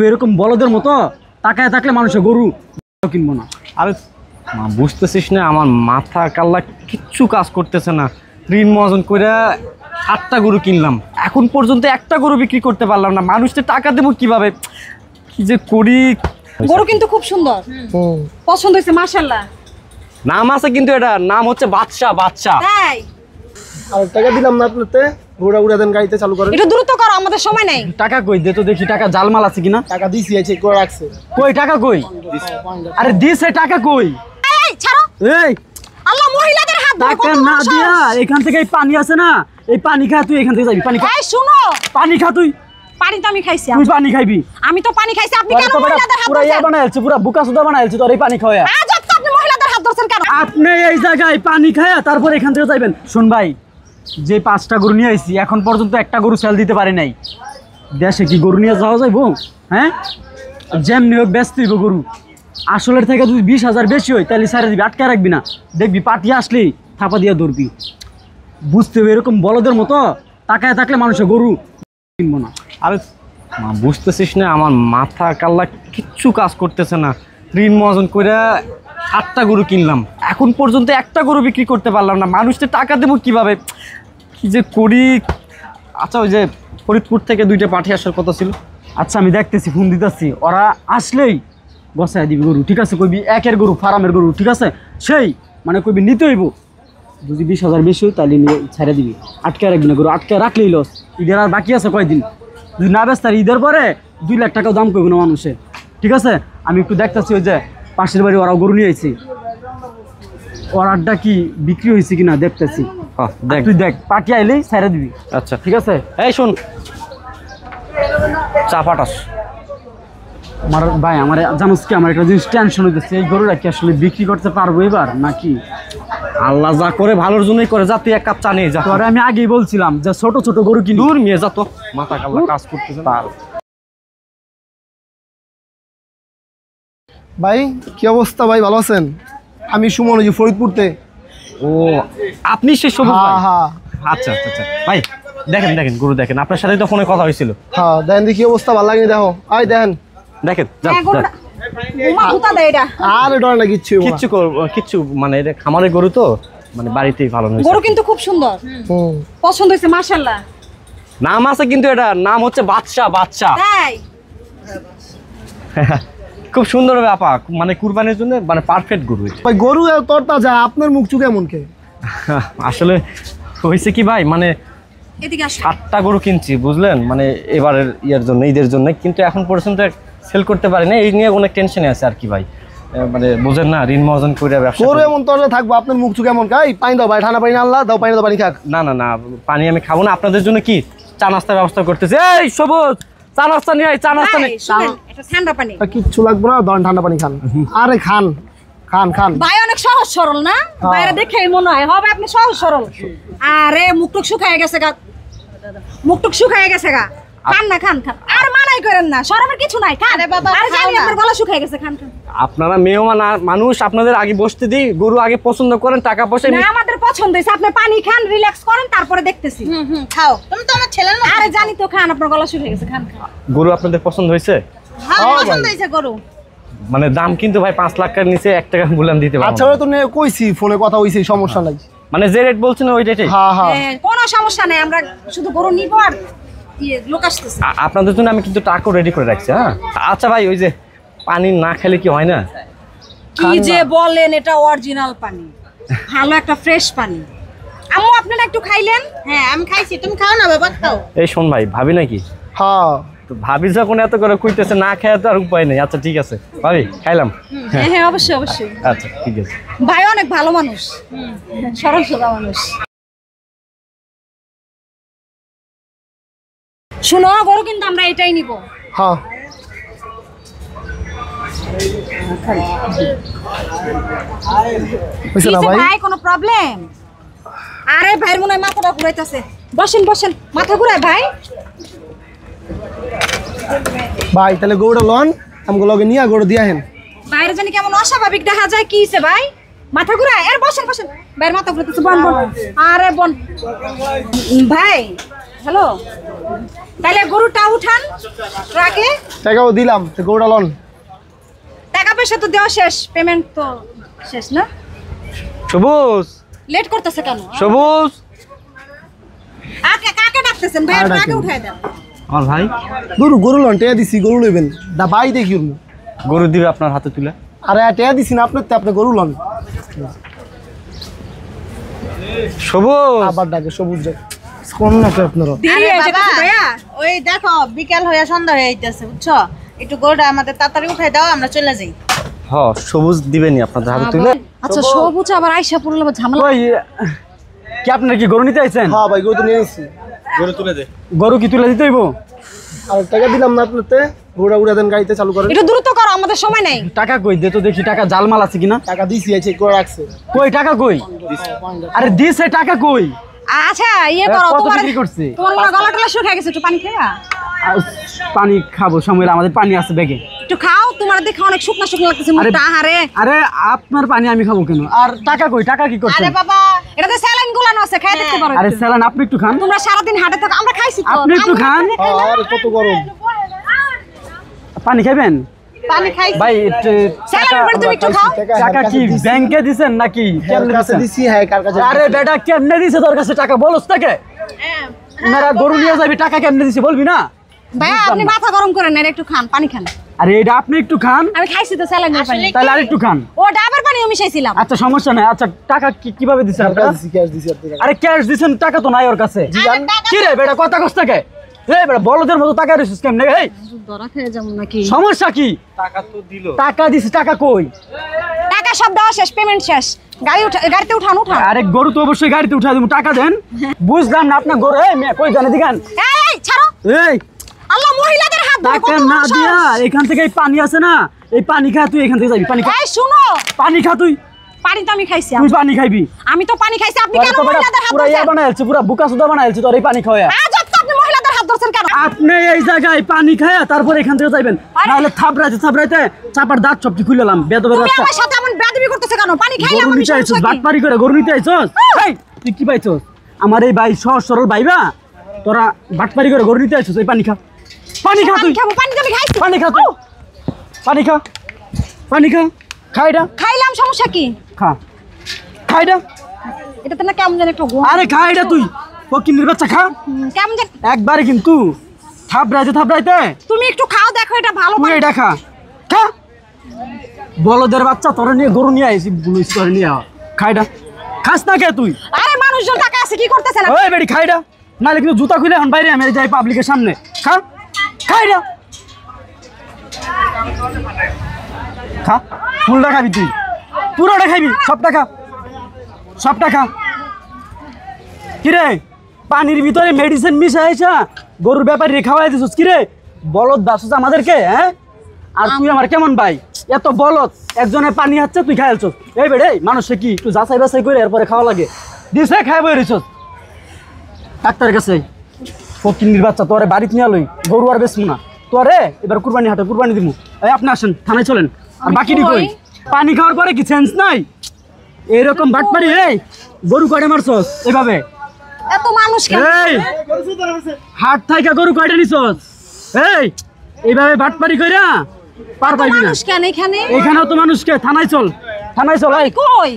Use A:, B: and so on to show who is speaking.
A: এরকম বলদের মতো তাকায় থাকলে মানুষের গরু কিনবো না।
B: আরে বুঝতেছিস না, আমার মাথা কাল্লা কিচ্ছু কাজ করতেছে না। ঋণ মহাজন করে 7টা গরু কিনলাম, এখন পর্যন্ত একটা গরু বিক্রি করতে পারলাম না। মানুষকে টাকা দেবো কিভাবে, কি যে করি।
C: গরু কিন্তু খুব সুন্দর, পছন্দ হয়েছে মাশাআল্লাহ।
B: নাম আছে কিন্তু, এটা নাম হচ্ছে বাদশা। বাদশা
C: তাই
D: আর টাকা দিলাম না আপনাতে, ঘোড়া উড়া দেন গাড়িতে চালু করেন।
C: একটু দ্রুত করো, আমাদের সময় নাই।
A: টাকা কই দে তো দেখি, টাকা জালমাল আছে কিনা।
D: টাকা দিছি আছে করে রাখছে।
A: কই টাকা কই? আরে দিছে টাকা কই?
C: এই ছাড়ো,
A: এই
C: আল্লাহ মহিলাদের হাত ধরে
A: টাকা
C: কত
A: না
C: বড়
A: দিয়া
C: সাহস।
A: এখান থেকে এই পানি আছে না, এই পানি খা, তুই এখান থেকে যাবি। পানি খা,
C: এই শুনো,
A: পানি খা, তুই
C: পানি তো আমি খাইছি।
A: তুই পানি খাইবি।
C: আমি তো পানি খাইছি, আপনি
A: তোরে
C: কেন
A: তো বেটা
C: মহিলাদের হাত
A: পুরা ইয়া
C: ধরছেন?
A: বানাইছে, পুরা বুকা সুদা বানাইছে তোর এই পানি খাওয়া।
C: আজ তো আপনি মহিলাদের হাত ধরছেন কেন?
A: আপনি এই জায়গায় পানি খায়া তারপর এখান থেকে যাইবেন। শুন ভাই, যে 5টা গরু নিয়ে আইছি এখন পর্যন্ত একটা গরু সেল দিতে পারি নাই। দেশে কি গরু নিয়ে যাওয়া যাইব? হ্যাঁ, যেমনি হোক ব্যস্ত হইব গরু। আসলের থেকে যদি 20,000 বেশি হয় তাহলে সারে দিবি, আটকে রাখবি না। দেখবি পাটি আসলেই থাপা দিয়া ধরবি। বুঝতে হবে, এরকম বলদের মতো তাকায় থাকলে মানুষের গরু কিনবো না।
B: আরে বুঝতেছিস না, আমার মাথা কাল্লা কিচ্ছু কাজ করতেছে না। ঋণ মহাজন করে 7টা গরু কিনলাম, এখন পর্যন্ত একটা গরু বিক্রি করতে পারলাম না। মানুষকে টাকা দেবো কিভাবে, কি যে করি। আচ্ছা, ওই যে ফরিদপুর থেকে 2টা পাঠিয়ে আসার কথা ছিল।
A: আচ্ছা আমি দেখতেছি, ফোন দিতেছি, ওরা আসলেই বসায় দিবি গরু। ঠিক আছে, কইবি একের গরু, ফার্মের গরু। ঠিক আছে, সেই মানে কইবি নিতে হইব। যদি 20,000 বেশি হয় তাহলে নিয়ে ছেড়ে দিবি, আটকে রাখবি না গরু। আটকে রাখলেই লস। ঈদের আর বাকি আছে কয়দিন, যদি না বেশ তার ঈদের পরে 2 লাখ টাকাও দাম করবে না মানুষে। ঠিক আছে, আমি একটু দেখতেছি ওই যে পাশের বাড়ি ওরাও গরু নিয়ে আইছি, অর্ডারটা কি বিক্রি হয়েছে কিনা দেখতেছি।
B: দেখ,
A: তুই দেখ, পার্টি আইলেই ছেড়ে দিবি।
B: আচ্ছা
A: ঠিক আছে।
B: এই শোন, চা পাঠাস।
A: আমার ভাই, আমার জানোস কি, আমার একটা জিনিস টেনশন হইতেছে, এই গরুটা কি আসলে বিক্রি করতে পারবো এবার নাকি?
B: আল্লাহ যা করে ভালোর জন্যই করে। যা, তুই 1 কাপ চা নিয়ে যা।
A: তোরে আমি আগেই বলছিলাম যে ছোট ছোট গরু কিনি।
B: দূর নিয়ে যা তো, মাথা কাল্লা কাজ করতেছে না।
D: ভাই কি অবস্থা ভাই, ভালো আছেন? আমি সুমন, ওই যে ফরিদপুরতে।
B: ও, আপনি সে সবুজ ভাই?
D: হ্যাঁ হ্যাঁ
B: আচ্ছা আচ্ছা আচ্ছা ভাই, দেখেন দেখেন গরু দেখেন, আপনার সাথে তো ফোনে কথা হয়েছিল।
D: হ্যাঁ, দেখেন দেখি অবস্থা, ভালো লাগেনি দেখো। আয় দেখেন,
B: দেখেন যান,
C: হ্যাঁ, গরুটা উমা হুতা দেয় এটা।
D: আর ডর না কিচ্ছু হইবো না।
B: কিচ্ছু মানে এটা খামারের গরু তো, মানে বাড়িতেই ভালো হয়েছে।
C: গরু কিন্তু খুব সুন্দর,
D: হুম।
C: পছন্দ হয়েছে মাশাআল্লাহ।
B: নাম আছে কিন্তু, এটা নাম হচ্ছে বাদশা। বাদশা
C: তাই
B: খুব সুন্দর হবে আপা, মানে কুরবানির জন্য মানে পারফেক্ট গরু এটা।
D: ভাই গরু তরতা যা, আপনার মুখ চুখ এমন কে?
B: আসলে হয়েছে কি ভাই, মানে
C: এদিকে আসো।
B: 7টা গরু কিনছি বুঝলেন, মানে এবারের ইয়ার জন্য, ঈদের জন্য, কিন্তু এখন পর্যন্ত সেল করতে পারি না। এই নিয়ে অনেক টেনশনে আছে আর কি ভাই, মানে বোঝেন না, ঋণ মহাজন করে ব্যবসা
D: গরু
B: করি।
D: এমন তরতা থাকবো, আপনার মুখ চুখ এমন কাই? পানি দাও ভাই, ঠান্ডা পানি না, আল্লাহ দাও পানি, দাও পানি খাক।
B: না না না, পানি আমি খাবো না। আপনাদের জন্য কি চা নাস্তার ব্যবস্থা করতেছি। এই সবুজ, চা নাস্তা নিয়ে আয়, চা নাস্তা
C: ভাই,
B: নিয়ে।
C: শুনেন, এটা ঠান্ডা পানি।
D: আর কিচ্ছু লাগবে না, ধরেন ঠান্ডা পানি খান। আরে খান খান খান।
C: ভাই অনেক সহজ সরল না, বাইরে দেখে মনে হয় হবে আপনি সহজ সরল। আরে মুখটুক শুকায় গেছে গা, মুখটুক শুকায় গেছে গা। খান না, খান খান, আর মানাই করেন না, শরমের কিছু নাই, খান। আর জানি আপনার গলা শুকায় গেছে, খান খান।
B: আপনারা মেহমান মানুষ, আপনাদের আগে বসতে দিই, গরু আগে পছন্দ করেন, টাকা পয়সা
C: না, আমাদের পছন্দ হয়েছে, আপনি পানি খান, রিল্যাক্স করেন, তারপরে দেখতেছি। খাও, তুমি তো আমার ছেলে না। আরে জানি তো, খান, আপনার গলা শুকিয়ে গেছে, খান খান।
B: গরু আপনাদের পছন্দ হয়েছে?
C: হ্যাঁ, পছন্দ হয়েছে গরু।
B: মানে দাম কিন্তু ভাই 5 লাখ টাকার নিচে 1 টাকা বললাম দিতে পারবো
D: আচ্ছা
B: না।
D: ওই তো কইছি, ফোনে কথা হইছে, সমস্যা নাই।
B: মানে যে রেট বলছেন ওই রেটে।
D: হ্যাঁ হ্যাঁ,
C: হ্যাঁ, কোনো সমস্যা নাই, আমরা শুধু গরু নিব আর লোক আসতেছে।
B: আপনাদের জন্য আমি কিন্তু টাকাও রেডি করে রাখছি। হ্যাঁ আচ্ছা ভাই, ওই যে পানি না খেলে কি হয় না?
C: কি যে বলেন, এটা অরিজিনাল পানি, ভালো একটা ফ্রেশ পানি। আম্মু আপনারা একটু খাইলেন? হ্যাঁ আমি খাইছি, তুমি খাও না বাবা, খাও।
B: এই শোন ভাই, ভাবি নাকি?
D: হ্যাঁ
B: তো ভাবি যখন এত করে কইতেছে, না খেয়ে তো আর উপায় নেই। আচ্ছা ঠিক আছে ভাবি, খাইলাম।
C: হ্যাঁ হ্যাঁ, অবশ্যই অবশ্যই।
B: আচ্ছা ঠিক আছে।
C: ভাই অনেক ভালো মানুষ, সরল সোজা মানুষ। শুনো, গরু কিন্তু আমরা এটাই নিব।
D: হ্যাঁ, হইছে না ভাই?
C: ভাই কোনো প্রবলেম? আরে ভাইয়ের মনে হয় মাথাটা ঘুরাইতেছে। বসেন বসেন, মাথা ঘুরায় ভাই।
D: ভাই তাহলে গরুটা লন, আমগো লগে নিয়া গরু দিয়া হেন।
C: বাইরে জানি কেমন অস্বাভাবিক দেখা যায়, কি হইছে ভাই? মাথা ঘুরায়। এর বসেন বসেন, ভাইয়ের মাথা ঘুরাইতেছে। বন বন, আরে বন ভাই, হ্যালো, তাহলে গরুটা উঠান ট্রাকে।
D: টাকাও দিলাম, তো গরুটা লন।
C: টাকা পয়সা তো দেওয়া শেষ, পেমেন্ট তো শেষ না?
B: সবুজ,
C: লেট করতেছে কেন?
B: সবুজ,
C: কাকে ডাকতেছেন ভাই? ট্রাকে উঠাই দেন।
B: আমার ভাই
D: গরু লন, টাকা দিছি, গরু লইবেন। দা ভাই দেখি
B: গরু দিবে আপনার হাতে তুলে।
D: আরে টাকা দিছি না আপনার, তো আপনি গরু লন।
B: সবুজ,
D: আবার ডাকে সবুজ যাক কোন না কে আপনারা।
C: দেরি হয়ে যাচ্ছে ভাইয়া।
E: ওই দেখো বিকাল হয়ে সন্ধ্যা হয়ে যাইতেছে, বুঝছো? একটু গরুটা আমাদের তাড়াতাড়ি উঠাই দাও, আমরা চলে যাই।
B: হ সবুজ দিবেনি আপনাদের হাতে তুলে।
C: আচ্ছা, সবুজ আবার আইসা পড়লো ঝামেলা।
A: ওই কি আপনার কি গরু নিতে আইছেন?
D: হ্যাঁ ভাই, গরু তো নিয়ে নিছি।
A: গরু কি তুলে দিতে হইব?
D: আর টাকা দিলাম না আপনার, গরুটা উড়া দেন, গাড়িতে চালু করেন।
C: একটু দ্রুত করো, আমাদের সময় নেই।
A: টাকা কই দে তো দেখি, টাকা জালমাল আছে কিনা।
D: টাকা দিছি, চেক করে রাখছে।
A: কই টাকা কই? আরে দিছে টাকা কই?
C: আচ্ছা, ইয়ে করো,
A: কত
C: তোমার
A: বিক্রি করছে?
C: তোমার মনে হয় গলা টলা শুকিয়ে গেছে, একটু পানি খাইবা?
A: আর পানি খাবো, সময় হলে আমাদের পানি আছে ব্যাগে।
C: একটু খাও, তোমার দেখে অনেক শুকনা শুকনা লাগতেছে
A: আরে
C: মুখটা। আহারে,
A: আরে আপনার পানি আমি খাবো কেন? আর টাকা কই? টাকা কি করছেন?
E: আরে বাবা,
C: এটাতে স্যালাইন গুলানো আছে, খাই দেখতে পারো।
A: আরে স্যালান আপনি একটু খান,
C: তোমরা সারাদিন হাটে থাকো, আমরা খাইছি তো।
A: আপনি একটু খান।
D: আর কত গরম।
A: পানি খাবেন?
E: পানি খাইছি।
A: ভাই
C: স্যালাইন মানে তুমি একটু খাও।
A: টাকা কি ব্যাংকে দিছেন নাকি কেমনে
D: কাছে
A: দিছেন?
D: দিছি। হ্যাঁ, কার কাছে?
A: আরে বেটা কেমনে দিছে তোর কাছে টাকা? বলস তাকে। ওনারা গরু নিয়ে যাবি, টাকা কেমনে দিছে বলবি না?
C: ভাইয়া, আপনি মাথা গরম করেন না, এটা একটু খান, পানি খান।
A: আরে এটা আপনি একটু খান,
C: আমি খাইছি তো স্যালাইনের পানি।
A: তাহলে আর একটু খান।
C: ও ডাবের পানি আমি মিশাইছিলাম।
A: আচ্ছা সমস্যা নাই। আচ্ছা টাকা কিভাবে দিছেন
D: কার
A: আপনারা?
D: কাছে দিছি, ক্যাশ দিছি আপনার।
A: আরে ক্যাশ দিছেন, টাকা তো নাই ওর কাছে। কি রে বেটা কথা কস থাকে? এই বেটা বলদের মতো টাকা দিছিস কেমনে? এই
C: ধরা খেয়ে যাবো নাকি?
A: সমস্যা কি?
B: টাকা তো দিল।
A: টাকা দিছি, টাকা কই?
C: টাকা সব দেওয়া শেষ, পেমেন্ট শেষ। গাড়িতে উঠান।
A: আরে গরু তো অবশ্যই গাড়িতে উঠা দেবো, টাকা দেন। বুঝলাম না আপনার গরু। এই মেয়ে কই জানে দিগান?
C: এই ছাড়ো।
A: এই
C: আল্লাহ, মহিলাদের হাত ধরে
A: টাকা
C: কত
A: না
C: বড়
A: দিয়া
C: সাহস।
A: এখান থেকে এই পানি আছে না, এই পানি খা, তুই এখান থেকে যাবি। পানি খা,
C: এই শুনো,
A: পানি খা, তুই
C: পানি তো আমি খাইছি।
A: তুই পানি খাইবি।
C: আমি তো পানি খাইছি, আপনি
A: তোর
C: কেন
A: তো বেটা
C: মহিলাদের হাত
A: পুরা ইয়া
C: ধরছেন?
A: বানাইছে, পুরা বুকা সুদা বানাইছে তোর এই পানি খাওয়া।
C: আজব তো, আপনি মহিলাদের হাত ধরছেন কেন?
A: আপনি এই জায়গায় পানি খায়া তারপর এখান থেকে যাইবেন, নাহলে থাপড়াইতে চাপার দাঁত সবটি খুললাম। বেদবের
C: তুমি
A: বাচ্চা,
C: আমার সাথে এমন বেয়াদবি করতেছ কেন? পানি খাইলাম
A: গরু
C: আমি,
A: নিতে আইছস,
C: সমস্যা কি?
A: বাটপারি করে গরু নিতে আইছস। এই তুই কি পাইছস? আমার এই ভাই সহজ সরল ভাইবা, তোরা বাটপারি করে গরু নিতে আইছস। এই পানি খা, পানি খা, তুই
C: পানি খাবো, পানি তো আমি খাইছি।
A: পানি খা, তুই পানি খা, পানি খা, খাইডা
C: খাইলাম, সমস্যা কি?
A: খা, খাইডা।
C: এটাতে না কেমন যেন একটু
A: আরে খাইডা, তুই ফকিনের বাচ্চা খা
C: কেমন যেন।
A: একবারে, কিন্তু থাপড়াইতে
C: তুমি একটু খাও, দেখো এটা ভালো
A: তুই
C: পানি।
A: এটা খা, খা। বলদের বাচ্চা, তোরে নিয়ে গরু নিয়ে আইছি, বুঝিস তোরে নিয়ে খাইডা। খাস না কে তুই?
C: আরে মানুষজন টাকা আছে, কি করতেছেন?
A: ওই বেড়ি খাইডা, নাহলে কিন্তু জুতা খুলে এখন বাইরে আমি যাই পাবলিকের সামনে। খা, খাইডা, খা। ফুলটা খাবি তুই, পুরোটা খাবি, সবটা খা, সবটা খা। কিরে পানির ভিতরে মেডিসিন মিশাইছা গরুর ব্যাপারে খাওয়াই দিছিস? কিরে বলদ বাসুস আমাদেরকে, হ্যাঁ? আর তুই আমার কেমন ভাই? এত বলদ, একজনে পানি হচ্ছে তুই খাইলছস। এই বেড়ে মানুষে কি একটু যাচাই বাছাই করে এরপরে খাওয়া লাগে? দিছে খাই বই রইছস ডাক্তারের কাছে। ফকিন্নির বাচ্চা, তোরে বাড়িতে নিয়ে লই, গরু আর বেচমু না তোরে। এবার কুরবানি হাটে কুরবানি দিমু। এই আপনি আসেন, থানায় চলেন। আর বাকি কই? পানি খাওয়ার পরে কি সেন্স নাই? এইরকম বাটপারি, এই গরু কয়টা মারছস এভাবে?
C: এত মানুষ কেন?
A: এই হাট থাইকা গরু কয়টা নিছস? এই এইভাবে বাটপারি কইরা পার পাইবি না।
C: মানুষ কেন এখানে?
A: এখানেও তো মানুষকে। থানায় চল, থানায় চল। এই
C: কই?